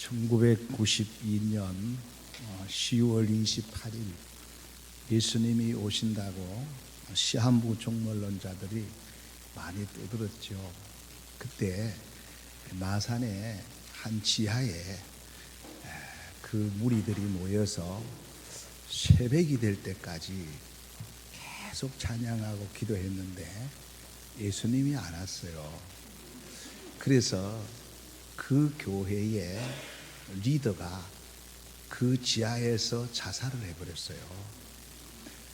1992년 10월 28일 예수님이 오신다고 시한부 종말론자들이 많이 떠들었죠. 그때 마산의 한 지하에 그 무리들이 모여서 새벽이 될 때까지 계속 찬양하고 기도했는데 예수님이 안 왔어요. 그래서 그 교회의 리더가 그 지하에서 자살을 해버렸어요.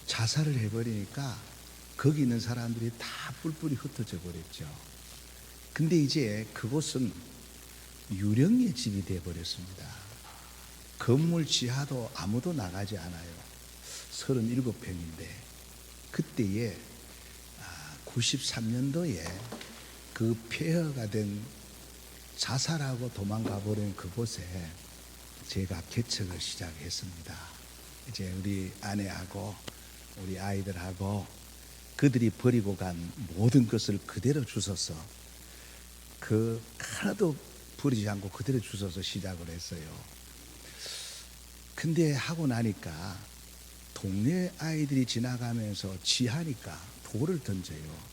자살을 해버리니까 거기 있는 사람들이 다 뿔뿔이 흩어져 버렸죠. 근데 이제 그곳은 유령의 집이 되어버렸습니다. 건물 지하도 아무도 나가지 않아요. 37평인데 그때에 93년도에 그 폐허가 된 자살하고 도망가 버린 그곳에 제가 개척을 시작했습니다. 이제 우리 아내하고 우리 아이들하고 그들이 버리고 간 모든 것을 그대로 주워서 그 하나도 버리지 않고 그대로 주워서 시작을 했어요. 근데 하고 나니까 동네 아이들이 지나가면서 지하니까 돌을 던져요.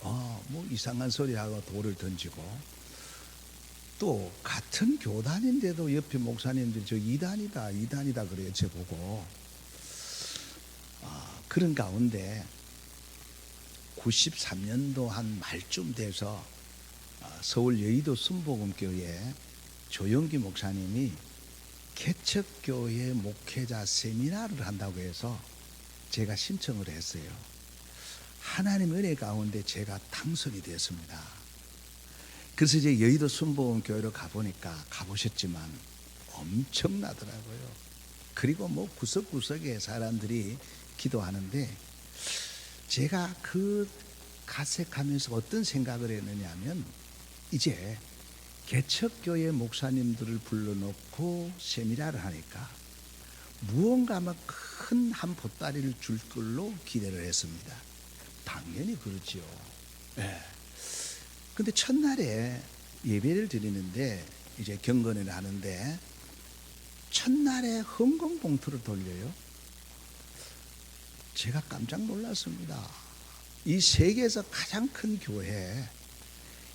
뭐 이상한 소리하고 돌을 던지고 또 같은 교단인데도 옆에 목사님들이 저 이단이다 그래요. 제 보고. 그런 가운데 93년도 한 말쯤 돼서 서울 여의도 순복음교회 조영기 목사님이 개척교회 목회자 세미나를 한다고 해서 제가 신청을 했어요. 하나님 은혜 가운데 제가 당선이 됐습니다. 그래서 이제 여의도 순복음교회로 가보니까 가보셨지만 엄청나더라고요. 그리고 뭐 구석구석에 사람들이 기도하는데 제가 그 가색하면서 어떤 생각을 했느냐 하면 이제 개척교회 목사님들을 불러놓고 세미나를 하니까 무언가 막 큰 한 보따리를 줄 걸로 기대를 했습니다. 당연히 그렇지요. 네. 근데 첫날에 예배를 드리는데 이제 경건을 하는데 첫날에 헌금 봉투를 돌려요. 제가 깜짝 놀랐습니다. 이 세계에서 가장 큰 교회,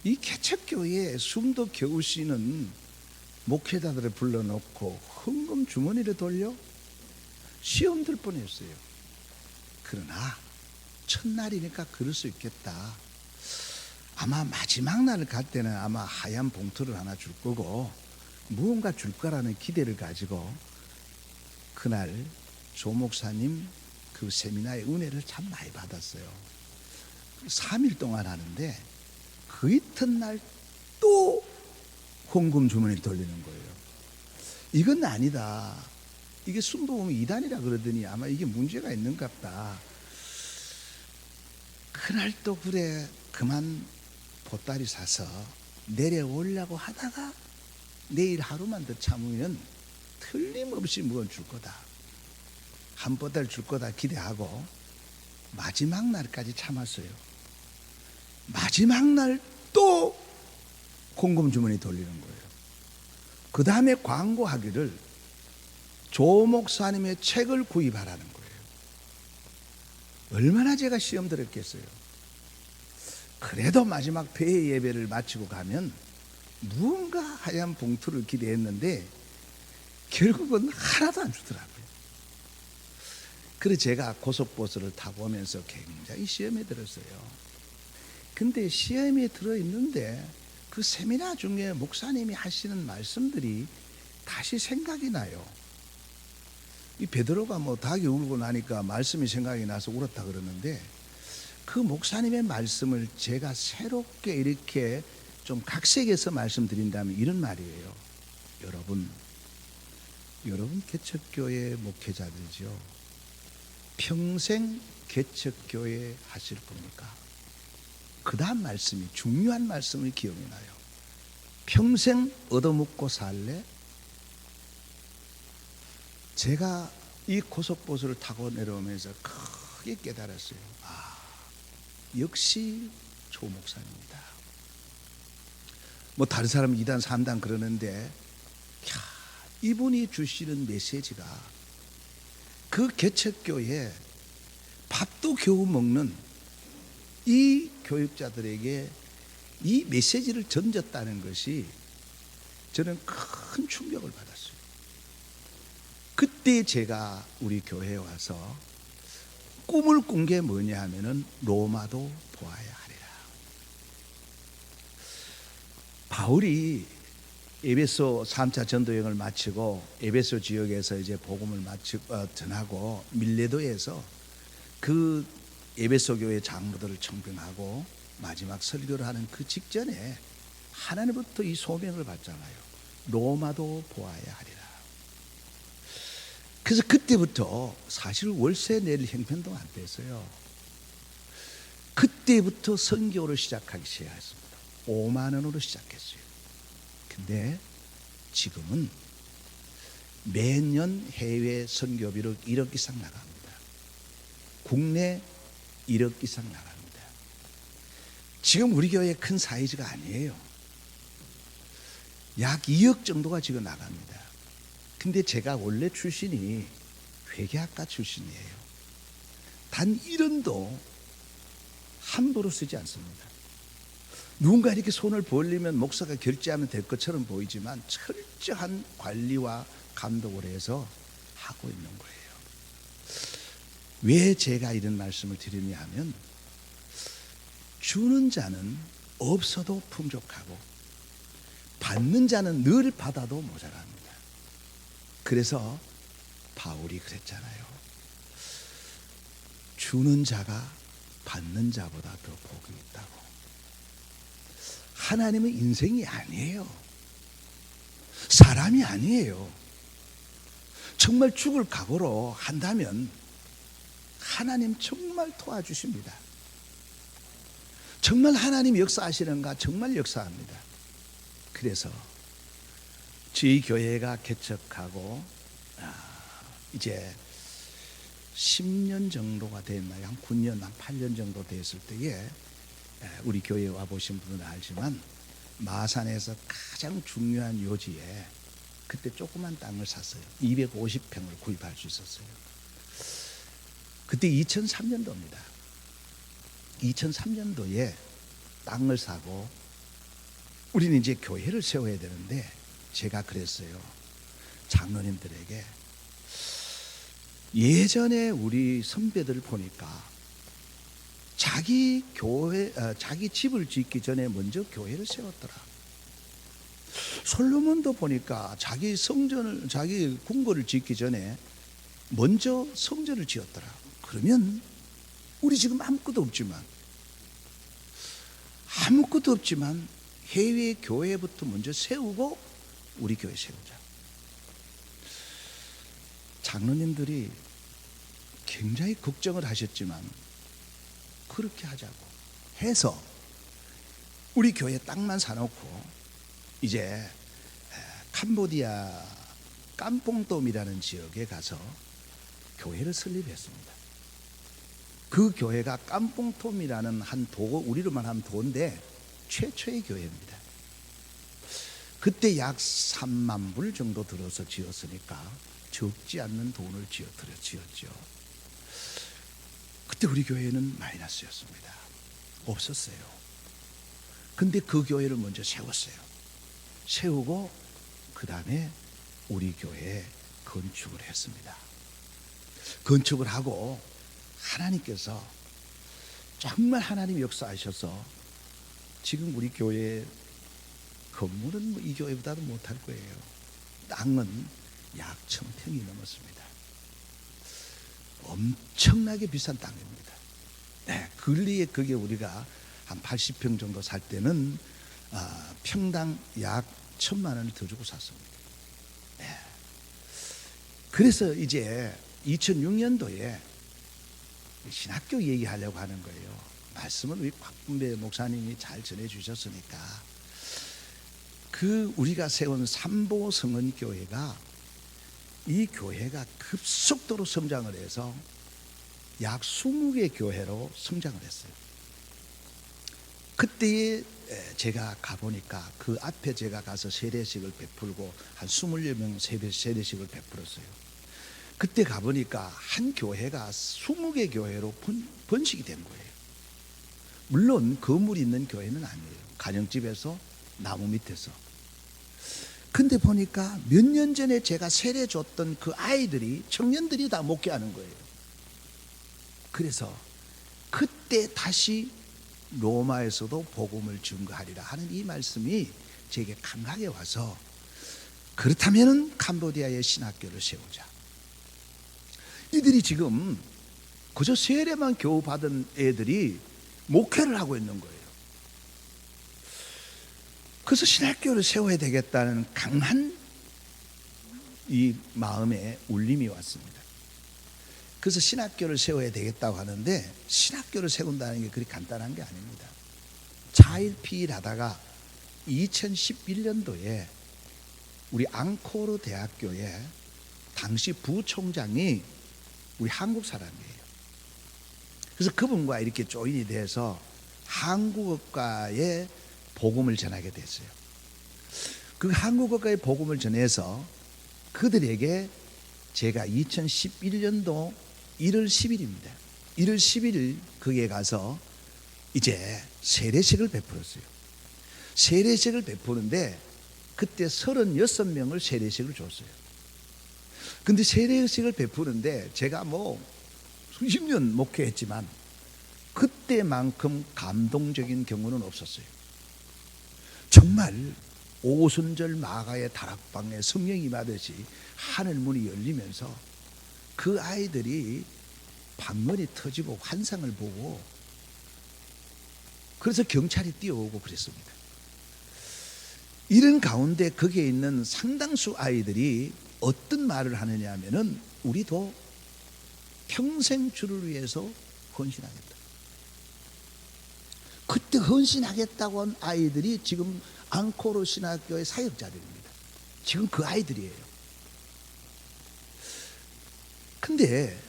이 개척교회에 숨도 겨우 쉬는 목회자들을 불러놓고 헌금 주머니를 돌려 시험 들 뻔했어요. 그러나 첫날이니까 그럴 수 있겠다. 아마 마지막 날 갈 때는 아마 하얀 봉투를 하나 줄 거고 무언가 줄 거라는 기대를 가지고 그날 조 목사님 그 세미나의 은혜를 참 많이 받았어요. 3일 동안 하는데 그 이튿날 또 헌금 주머니를 돌리는 거예요. 이건 아니다. 이게 순복음 이단이라 그러더니 아마 이게 문제가 있는가 보다. 그날 또 그래 그만 보따리 사서 내려오려고 하다가 내일 하루만 더 참으면 틀림없이 뭘 줄 거다. 한 보따리 줄 거다 기대하고 마지막 날까지 참았어요. 마지막 날 또 헌금 주머니 돌리는 거예요. 그 다음에 광고하기를 조 목사님의 책을 구입하라는 거예요. 얼마나 제가 시험 들었겠어요. 그래도 마지막 폐회 예배를 마치고 가면 무언가 하얀 봉투를 기대했는데 결국은 하나도 안 주더라고요. 그래서 제가 고속버스를 타고 오면서 굉장히 시험에 들었어요. 근데 시험에 들어있는데 그 세미나 중에 목사님이 하시는 말씀들이 다시 생각이 나요. 이 베드로가 뭐 닭이 울고 나니까 말씀이 생각이 나서 울었다 그러는데 그 목사님의 말씀을 제가 새롭게 이렇게 좀 각색해서 말씀드린다면 이런 말이에요. 여러분 개척교회 목회자들이죠. 평생 개척교회 하실 겁니까? 그 다음 말씀이 중요한 말씀을 기억이 나요. 평생 얻어먹고 살래? 제가 이 고속버스를 타고 내려오면서 크게 깨달았어요. 역시 조 목사입니다. 뭐 다른 사람은 2단 3단 그러는데 이분이 주시는 메시지가 그 개척교회 밥도 겨우 먹는 이 교육자들에게 이 메시지를 던졌다는 것이 저는 큰 충격을 받았어요. 그때 제가 우리 교회에 와서 꿈을 꾼 게 뭐냐 하면은 로마도 보아야 하리라. 바울이 에베소 3차 전도여행을 마치고 에베소 지역에서 이제 복음을 전하고 밀레도에서 그 에베소 교회 장로들을 청빙하고 마지막 설교를 하는 그 직전에 하나님부터 이 소명을 받잖아요. 로마도 보아야 하리라. 그래서 그때부터 사실 월세 낼 형편도 안 됐어요. 그때부터 선교를 시작하기 시작했습니다. 5만 원으로 시작했어요. 근데 지금은 매년 해외 선교비로 1억 이상 나갑니다. 국내 1억 이상 나갑니다. 지금 우리 교회 큰 사이즈가 아니에요. 약 2억 정도가 지금 나갑니다. 근데 제가 원래 출신이 회계학과 출신이에요. 단 1원도 함부로 쓰지 않습니다. 누군가 이렇게 손을 벌리면 목사가 결제하면 될 것처럼 보이지만 철저한 관리와 감독을 해서 하고 있는 거예요. 왜 제가 이런 말씀을 드리냐 하면 주는 자는 없어도 풍족하고 받는 자는 늘 받아도 모자랍니다. 그래서 바울이 그랬잖아요. 주는 자가 받는 자보다 더 복이 있다고. 하나님은 인생이 아니에요. 사람이 아니에요. 정말 죽을 각오로 한다면 하나님 정말 도와주십니다. 정말 하나님 역사하시는가? 정말 역사합니다. 그래서 저희 교회가 개척하고 이제 10년 정도가 됐나요? 한 9년, 한 8년 정도 됐을 때에 우리 교회에 와보신 분들은 알지만 마산에서 가장 중요한 요지에 그때 조그만 땅을 샀어요. 250평을 구입할 수 있었어요. 그때 2003년도입니다. 2003년도에 땅을 사고 우리는 이제 교회를 세워야 되는데 제가 그랬어요. 장로님들에게 예전에 우리 선배들 보니까 자기 집을 짓기 전에 먼저 교회를 세웠더라. 솔로몬도 보니까 자기 궁궐을 짓기 전에 먼저 성전을 지었더라. 그러면 우리 지금 아무것도 없지만 해외 교회부터 먼저 세우고 우리 교회 세우자. 장로님들이 굉장히 걱정을 하셨지만 그렇게 하자고 해서 우리 교회 땅만 사놓고 이제 캄보디아 깜뽕돔이라는 지역에 가서 교회를 설립했습니다. 그 교회가 깜뽕돔이라는 한 도, 우리로만 하면 도인데 최초의 교회입니다. 그때 약 3만 불 정도 들어서 지었으니까 적지 않는 돈을 지었죠. 그때 우리 교회는 마이너스였습니다. 없었어요. 근데 그 교회를 먼저 세웠어요. 세우고 그 다음에 우리 교회에 건축을 했습니다. 건축을 하고 하나님께서 정말 하나님 역사하셔서 지금 우리 교회 건물은 이 교회보다도 못할 거예요. 땅은 약 1000평이 넘었습니다. 엄청나게 비싼 땅입니다. 네, 근리에 그게 우리가 한 80평 정도 살 때는 평당 약 1000만 원을 더 주고 샀습니다. 네. 그래서 이제 2006년도에 신학교 얘기하려고 하는 거예요. 말씀을 우리 곽분배 목사님이 잘 전해주셨으니까 그 우리가 세운 삼보성은교회가 이 교회가 급속도로 성장을 해서 약 20개 교회로 성장을 했어요. 그때에 제가 가보니까 그 앞에 제가 가서 세례식을 베풀고 한 20명 세례식을 베풀었어요. 그때 가보니까 한 교회가 20개 교회로 번식이 된 거예요. 물론 건물이 있는 교회는 아니에요. 가정집에서 나무 밑에서. 근데 보니까 몇 년 전에 제가 세례 줬던 그 아이들이, 청년들이 다 목회하는 거예요. 그래서 그때 다시 로마에서도 복음을 증거하리라 하는 이 말씀이 제게 강하게 와서, 그렇다면 캄보디아의 신학교를 세우자. 이들이 지금 그저 세례만 겨우 받은 애들이 목회를 하고 있는 거예요. 그래서 신학교를 세워야 되겠다는 강한 이 마음에 울림이 왔습니다. 그래서 신학교를 세워야 되겠다고 하는데, 신학교를 세운다는 게 그리 간단한 게 아닙니다. 차일피일하다가 2011년도에 우리 앙코르 대학교에 당시 부총장이 우리 한국 사람이에요. 그래서 그분과 이렇게 조인이 돼서 한국어과에 복음을 전하게 됐어요. 그 한국어과에 복음을 전해서 그들에게 제가 2011년도 1월 10일입니다. 1월 10일 거기에 가서 이제 세례식을 베풀었어요. 세례식을 베푸는데 그때 36명을 세례식을 줬어요. 근데 세례식을 베푸는데 제가 수십 년 목회했지만 그때만큼 감동적인 경우는 없었어요. 정말 오순절 마가의 다락방에 성령이 임하듯이 하늘 문이 열리면서 그 아이들이 방문이 터지고 환상을 보고, 그래서 경찰이 뛰어오고 그랬습니다. 이런 가운데 거기에 있는 상당수 아이들이 어떤 말을 하느냐 하면은, 우리도 평생 주를 위해서 헌신하겠다. 그때 헌신하겠다고 한 아이들이 지금 앙코르 신학교의 사역자들입니다. 지금 그 아이들이에요. 근데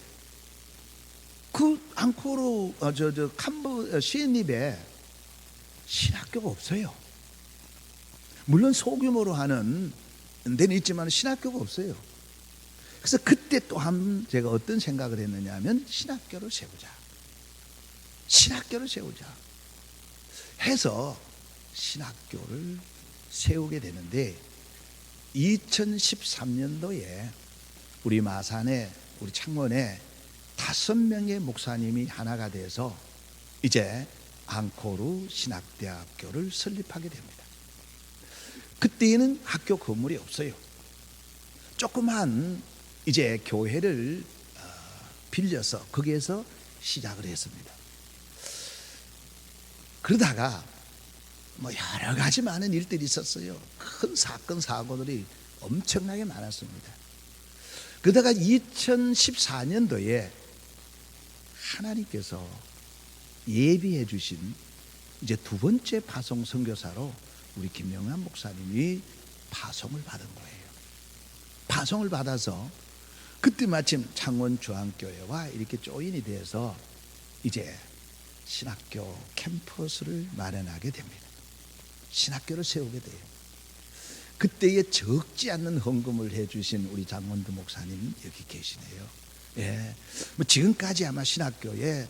그 앙코르 시엔립에 신학교가 없어요. 물론 소규모로 하는 데는 있지만 신학교가 없어요. 그래서 그때 또한 제가 어떤 생각을 했느냐 하면, 신학교를 세우자. 신학교를 세우자 해서 신학교를 세우게 되는데, 2013년도에 우리 마산에, 우리 창원에 5명의 목사님이 하나가 돼서 이제 앙코르 신학대학교를 설립하게 됩니다. 그때는 학교 건물이 없어요. 조그만 이제 교회를 빌려서 거기에서 시작을 했습니다. 그러다가 여러 가지 많은 일들이 있었어요. 큰 사건 사고들이 엄청나게 많았습니다. 그러다가 2014년도에 하나님께서 예비해 주신 이제 두 번째 파송 선교사로 우리 김영환 목사님이 파송을 받은 거예요. 파송을 받아서 그때 마침 창원 중앙교회와 이렇게 조인이 돼서 이제 신학교 캠퍼스를 마련하게 됩니다. 신학교를 세우게 돼요. 그때에 적지 않는 헌금을 해주신 우리 장원두 목사님 여기 계시네요. 예, 지금까지 아마 신학교에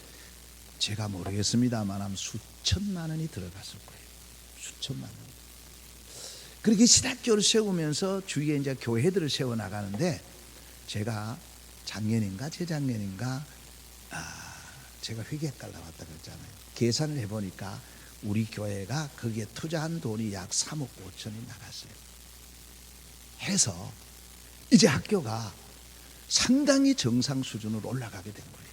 제가 모르겠습니다만 한 수천만 원이 들어갔을 거예요. 수천만 원. 그렇게 신학교를 세우면서 주위에 이제 교회들을 세워 나가는데, 제가 작년인가 재작년인가 제가 회계학과를 나왔다 그랬잖아요. 계산을 해보니까 우리 교회가 거기에 투자한 돈이 약 3억 5천이 나갔어요. 해서 이제 학교가 상당히 정상 수준으로 올라가게 된 거예요.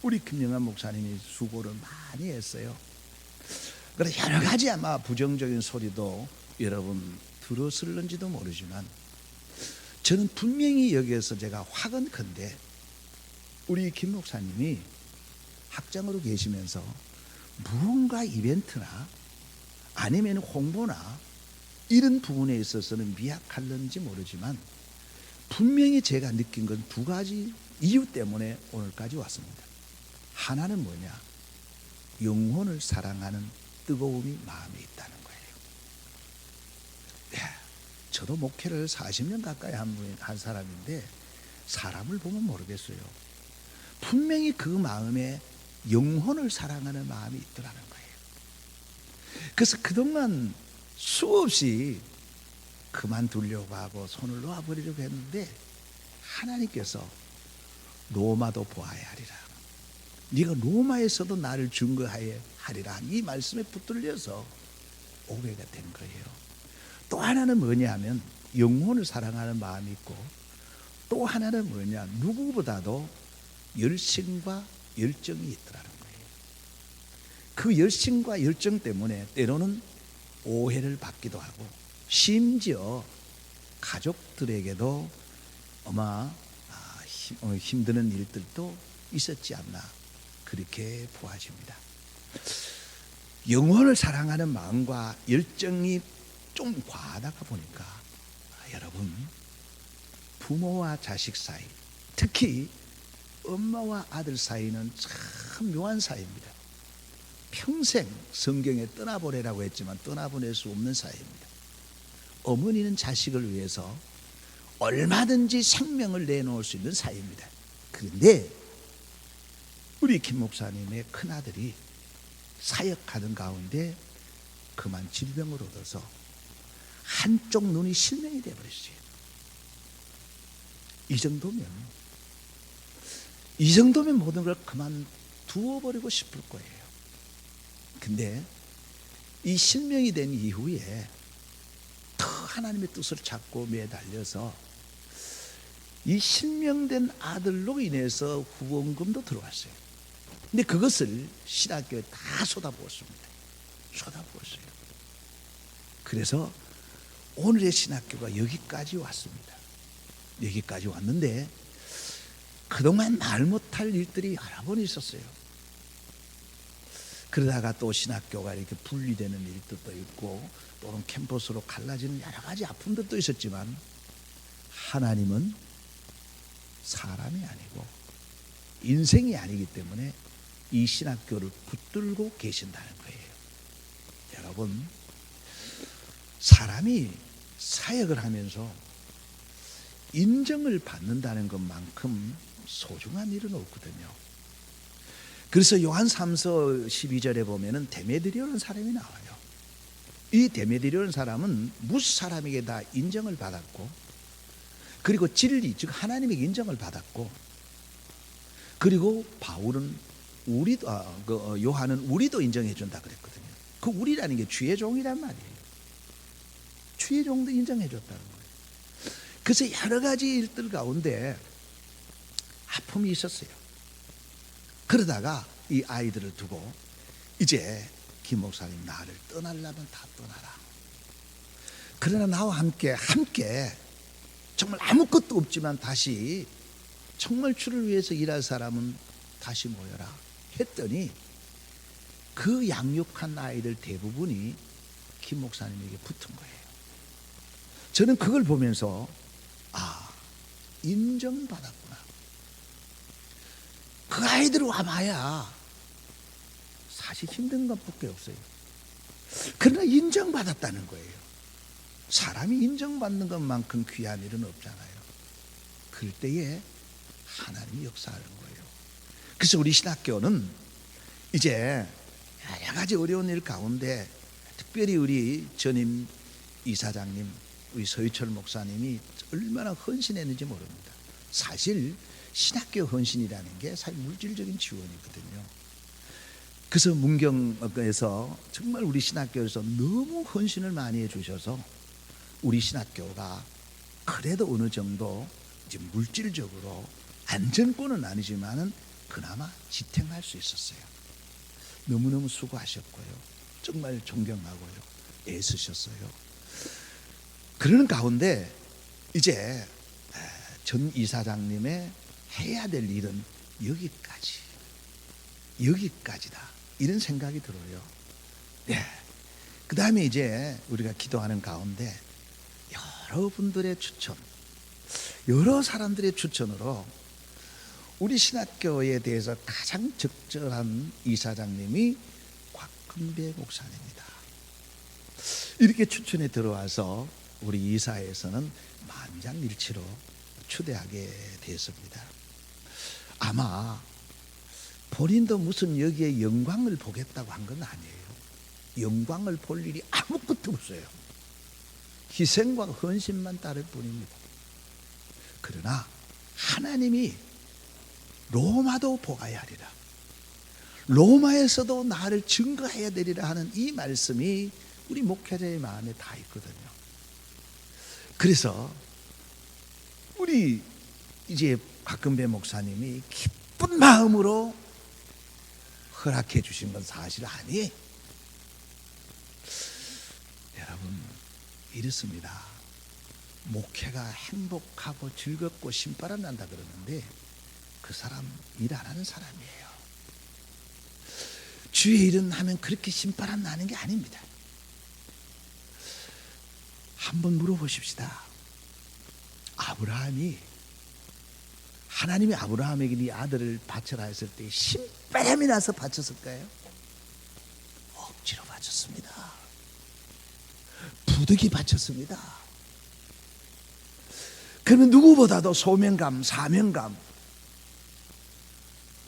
우리 김영환 목사님이 수고를 많이 했어요. 그래서 여러 가지 아마 부정적인 소리도 여러분 들었을는지도 모르지만, 저는 분명히 여기에서 제가 확언컨대 우리 김 목사님이 학장으로 계시면서 무언가 이벤트나 아니면 홍보나 이런 부분에 있어서는 미약할는지 모르지만, 분명히 제가 느낀 건 두 가지 이유 때문에 오늘까지 왔습니다. 하나는 뭐냐? 영혼을 사랑하는 뜨거움이 마음에 있다는 거예요. 네, 저도 목회를 40년 가까이 한 사람인데 사람을 보면 모르겠어요. 분명히 그 마음에 영혼을 사랑하는 마음이 있더라는 거예요. 그래서 그동안 수없이 그만두려고 하고 손을 놓아버리려고 했는데 하나님께서 로마도 보아야 하리라, 네가 로마에서도 나를 증거하여 하리라, 이 말씀에 붙들려서 오게가 된 거예요. 또 하나는 뭐냐면 영혼을 사랑하는 마음이 있고, 또 하나는 뭐냐, 누구보다도 열심과 열정이 있더라는 거예요. 그 열심과 열정 때문에 때로는 오해를 받기도 하고, 심지어 가족들에게도 아마 힘드는 일들도 있었지 않나, 그렇게 보아집니다. 영혼을 사랑하는 마음과 열정이 좀 과하다가 보니까 여러분, 부모와 자식 사이, 특히 엄마와 아들 사이는 참 묘한 사이입니다. 평생 성경에 떠나보내라고 했지만 떠나보낼 수 없는 사이입니다. 어머니는 자식을 위해서 얼마든지 생명을 내놓을 수 있는 사이입니다. 그런데 우리 김 목사님의 큰아들이 사역하는 가운데 그만 질병을 얻어서 한쪽 눈이 실명이 되어버렸어요. 이 정도면 모든 걸 그만 두어버리고 싶을 거예요. 근데 이 실명이 된 이후에 더 하나님의 뜻을 찾고 매달려서 이 실명된 아들로 인해서 후원금도 들어왔어요. 근데 그것을 신학교에 다 쏟아부었습니다. 쏟아부었어요. 그래서 오늘의 신학교가 여기까지 왔습니다. 여기까지 왔는데 그동안 말 못할 일들이 여러 번 있었어요. 그러다가 또 신학교가 이렇게 분리되는 일들도 있고, 또는 캠퍼스로 갈라지는 여러 가지 아픔들도 있었지만, 하나님은 사람이 아니고 인생이 아니기 때문에 이 신학교를 붙들고 계신다는 거예요. 여러분, 사람이 사역을 하면서 인정을 받는다는 것만큼 소중한 일은 없거든요. 그래서 요한 3서 12절에 보면은 데메드리오라는 사람이 나와요. 이 데메드리오라는 사람은 무수 사람에게 다 인정을 받았고, 그리고 진리, 즉 하나님에게 인정을 받았고, 그리고 바울은 요한은 우리도 인정해 준다 그랬거든요. 그 우리라는 게 주의 종이란 말이에요. 주의 종도 인정해 줬다는 거예요. 그래서 여러 가지 일들 가운데 아픔이 있었어요. 그러다가 이 아이들을 두고 이제 김 목사님, 나를 떠나려면 다 떠나라. 그러나 나와 함께 정말 아무것도 없지만 다시 정말 주를 위해서 일할 사람은 다시 모여라 했더니, 그 양육한 아이들 대부분이 김 목사님에게 붙은 거예요. 저는 그걸 보면서 인정받았구나. 그 아이들 와봐야 사실 힘든 것밖에 없어요. 그러나 인정받았다는 거예요. 사람이 인정받는 것만큼 귀한 일은 없잖아요. 그럴 때에 하나님이 역사하는 거예요. 그래서 우리 신학교는 이제 여러 가지 어려운 일 가운데 특별히 우리 전임 이사장님, 우리 서유철 목사님이 얼마나 헌신했는지 모릅니다. 사실 신학교 헌신이라는 게 사실 물질적인 지원이거든요. 그래서 문경에서 정말 우리 신학교에서 너무 헌신을 많이 해주셔서 우리 신학교가 그래도 어느 정도 이제 물질적으로 안정권은 아니지만은 그나마 지탱할 수 있었어요. 너무너무 수고하셨고요. 정말 존경하고요. 애쓰셨어요. 그러는 가운데 이제 전 이사장님의 해야 될 일은 여기까지다, 이런 생각이 들어요. 네. 그 다음에 이제 우리가 기도하는 가운데 여러분들의 추천, 여러 사람들의 추천으로 우리 신학교에 대해서 가장 적절한 이사장님이 박근배 목사님입니다. 이렇게 춘천에 들어와서 우리 이사회에서는 만장일치로 추대하게 됐습니다. 아마 본인도 무슨 여기에 영광을 보겠다고 한 건 아니에요. 영광을 볼 일이 아무것도 없어요. 희생과 헌신만 따를 뿐입니다. 그러나 하나님이 로마도 보아야 하리라, 로마에서도 나를 증거해야 되리라 하는 이 말씀이 우리 목회자의 마음에 다 있거든요. 그래서 우리 이제 박근배 목사님이 기쁜 마음으로 허락해 주신 건 사실 아니에요. 여러분, 이렇습니다. 목회가 행복하고 즐겁고 신바람 난다 그러는데 그 사람 일 안 하는 사람이에요. 주의 일은 하면 그렇게 신바람 나는 게 아닙니다. 한번 물어보십시다. 아브라함이, 하나님이 아브라함에게 네 아들을 바쳐라 했을 때 신바람이 나서 바쳤을까요? 억지로 바쳤습니다. 부득이 바쳤습니다. 그러면 누구보다도 소명감, 사명감,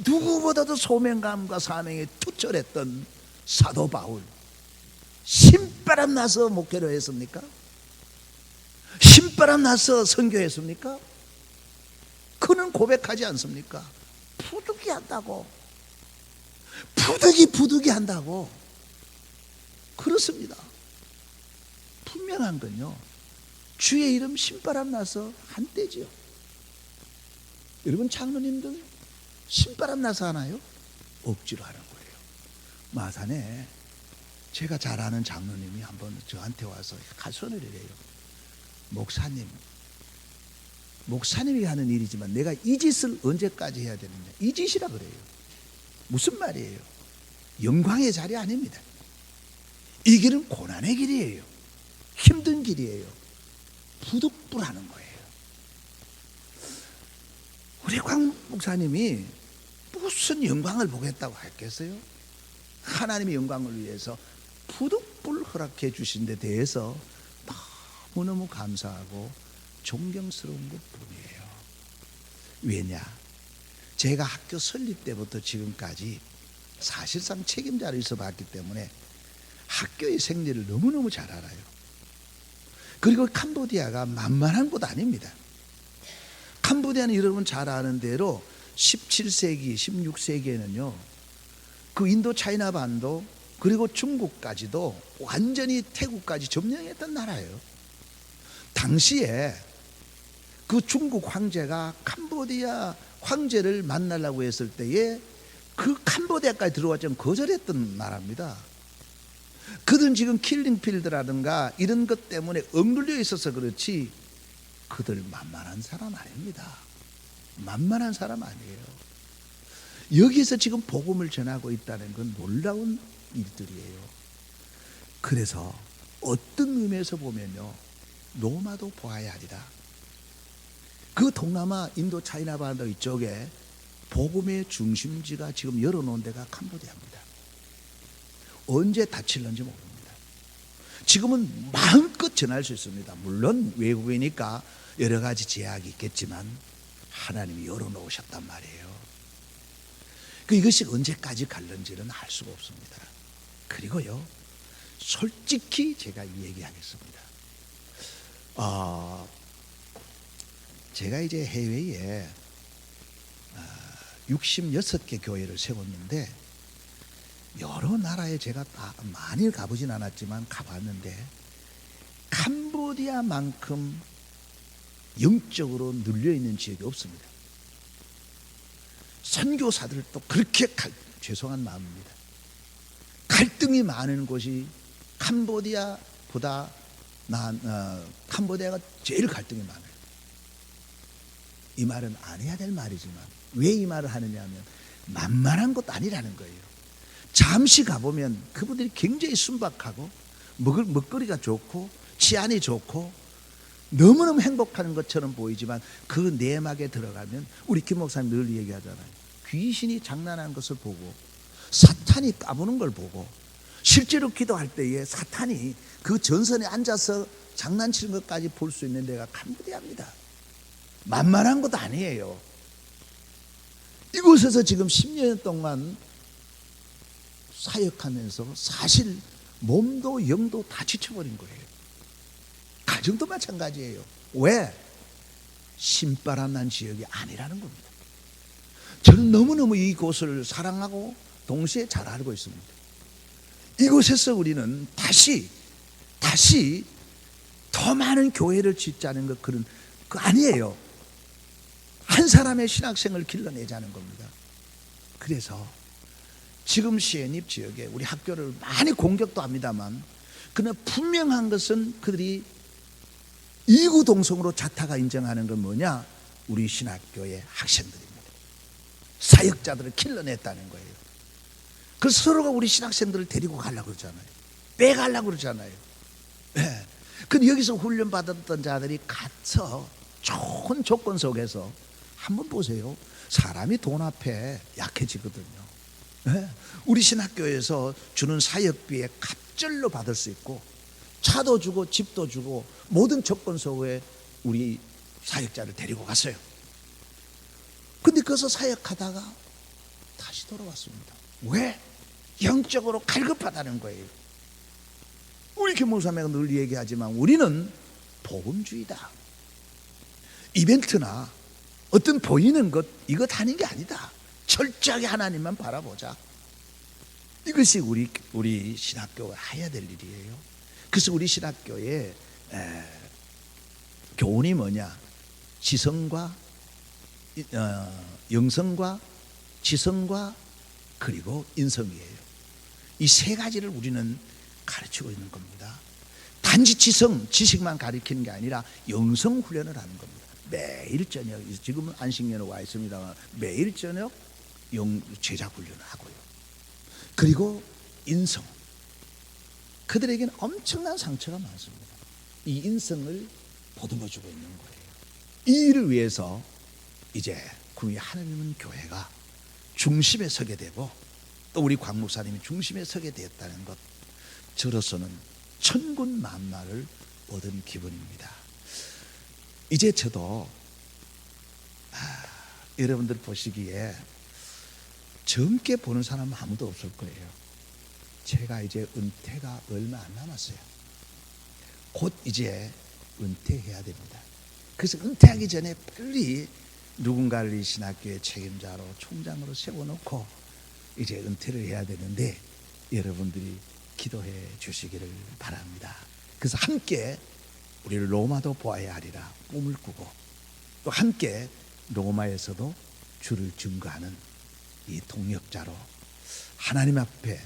누구보다도 소명감과 사명에 투철했던 사도 바울, 신바람 나서 목회를 했습니까? 신바람 나서 선교했습니까? 그는 고백하지 않습니까? 부득이 한다고, 부득이 한다고. 그렇습니다. 분명한 건요, 주의 이름 신바람 나서 한때지요. 여러분, 장로님들 신바람 나서 하나요? 억지로 하는 거예요. 마산에 제가 잘 아는 장로님이 한번 저한테 와서 가선을 해요. 목사님이 하는 일이지만 내가 이 짓을 언제까지 해야 되느냐, 이 짓이라 그래요. 무슨 말이에요? 영광의 자리 아닙니다. 이 길은 고난의 길이에요. 힘든 길이에요. 부득불하는 거예요. 우리 광 목사님이 무슨 영광을 보겠다고 했겠어요? 하나님의 영광을 위해서 부득불 허락해 주신 데 대해서 너무너무 감사하고 존경스러운 것뿐이에요. 왜냐? 제가 학교 설립 때부터 지금까지 사실상 책임자로 있어 봤기 때문에 학교의 생리를 너무너무 잘 알아요. 그리고 캄보디아가 만만한 곳 아닙니다. 캄보디아는 여러분 잘 아는 대로 17세기, 16세기에는요, 그 인도 차이나 반도 그리고 중국까지도 완전히 태국까지 점령했던 나라예요. 당시에 그 중국 황제가 캄보디아 황제를 만나려고 했을 때에 그 캄보디아까지 들어왔지만 거절했던 나라입니다. 그들은 지금 킬링필드라든가 이런 것 때문에 억눌려 있어서 그렇지 그들 만만한 사람 아닙니다. 만만한 사람 아니에요. 여기서 지금 복음을 전하고 있다는 건 놀라운 일들이에요. 그래서 어떤 의미에서 보면요, 로마도 보아야 하리라. 그 동남아 인도 차이나 반도 이쪽에 복음의 중심지가 지금 열어놓은 데가 캄보디아입니다. 언제 닫힐는지 모릅니다. 지금은 마음껏 전할 수 있습니다. 물론 외국이니까 여러 가지 제약이 있겠지만 하나님이 열어놓으셨단 말이에요. 이것이 언제까지 갈는지는 알 수가 없습니다. 그리고요, 솔직히 제가 얘기하겠습니다. 제가 이제 해외에 66개 교회를 세웠는데 여러 나라에 제가 많이 가보진 않았지만 가봤는데 캄보디아만큼 영적으로 눌려있는 지역이 없습니다. 선교사들도 그렇게 죄송한 마음입니다. 갈등이 많은 곳이 캄보디아보다 캄보디아가 제일 갈등이 많아요. 이 말은 안 해야 될 말이지만 왜 이 말을 하느냐 하면 만만한 것도 아니라는 거예요. 잠시 가보면 그분들이 굉장히 순박하고 먹거리가 좋고 치안이 좋고 너무너무 행복한 것처럼 보이지만 그 내막에 들어가면 우리 김 목사님 늘 얘기하잖아요. 귀신이 장난하는 것을 보고 사탄이 까부는 걸 보고 실제로 기도할 때에 사탄이 그 전선에 앉아서 장난치는 것까지 볼 수 있는 데가 간부대합니다. 만만한 것도 아니에요. 이곳에서 지금 10년 동안 사역하면서 사실 몸도 영도 다 지쳐버린 거예요. 가정도 마찬가지예요. 왜? 신바람 난 지역이 아니라는 겁니다. 저는 너무너무 이곳을 사랑하고 동시에 잘 알고 있습니다. 이곳에서 우리는 다시 더 많은 교회를 짓자는 것, 그런 거 아니에요. 한 사람의 신학생을 길러내자는 겁니다. 그래서 지금 시애립 지역에 우리 학교를 많이 공격도 합니다만, 그러나 분명한 것은 그들이 이구동성으로 자타가 인정하는 건 뭐냐? 우리 신학교의 학생들입니다. 사역자들을 길러냈다는 거예요. 그래서 서로가 우리 신학생들을 데리고 가려고 그러잖아요. 빼가려고 그러잖아요. 네. 근데 여기서 훈련받았던 자들이 갇혀 좋은 조건 속에서 한번 보세요. 사람이 돈 앞에 약해지거든요. 네. 우리 신학교에서 주는 사역비에 갑절로 받을 수 있고, 차도 주고 집도 주고 모든 조건 속에 우리 사역자를 데리고 갔어요. 근데 거기서 사역하다가 다시 돌아왔습니다. 왜? 영적으로 갈급하다는 거예요. 우리 김목사님이 늘 얘기하지만 우리는 복음주의다. 이벤트나 어떤 보이는 것, 이것 하는 게 아니다. 철저하게 하나님만 바라보자. 이것이 우리 신학교가 해야 될 일이에요. 그래서 우리 신학교의 교훈이 뭐냐? 지성과 영성과 지성과 그리고 인성이에요. 이 세 가지를 우리는 가르치고 있는 겁니다. 단지 지식만 가르치는 게 아니라 영성 훈련을 하는 겁니다. 매일 저녁, 지금은 안식년에 와 있습니다만 매일 저녁 제자 훈련을 하고요. 그리고 인성, 그들에게는 엄청난 상처가 많습니다. 이 인성을 보듬어주고 있는 거예요. 이 일을 위해서 이제 구미 하나님은 교회가 중심에 서게 되고, 또 우리 광 목사님이 중심에 서게 되었다는 것, 저로서는 천군 만마를 얻은 기분입니다. 이제 저도 여러분들 보시기에 젊게 보는 사람은 아무도 없을 거예요. 제가 이제 은퇴가 얼마 안 남았어요. 곧 이제 은퇴해야 됩니다. 그래서 은퇴하기 전에 빨리 누군가를 이 신학교의 책임자로 총장으로 세워놓고 이제 은퇴를 해야 되는데, 여러분들이 기도해 주시기를 바랍니다. 그래서 함께 우리를 로마도 보아야 하리라 꿈을 꾸고, 또 함께 로마에서도 주를 증거하는 이 동역자로 하나님 앞에,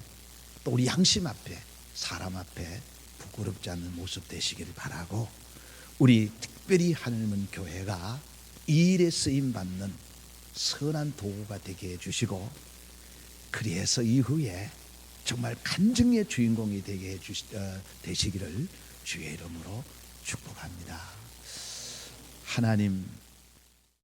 또 우리 양심 앞에, 사람 앞에 부끄럽지 않는 모습 되시기를 바라고, 우리 특별히 하나님은 교회가 이 일에 쓰임받는 선한 도구가 되게 해주시고, 그래서 이후에 정말 간증의 주인공이 되게 되시기를 주의 이름으로 축복합니다. 하나님,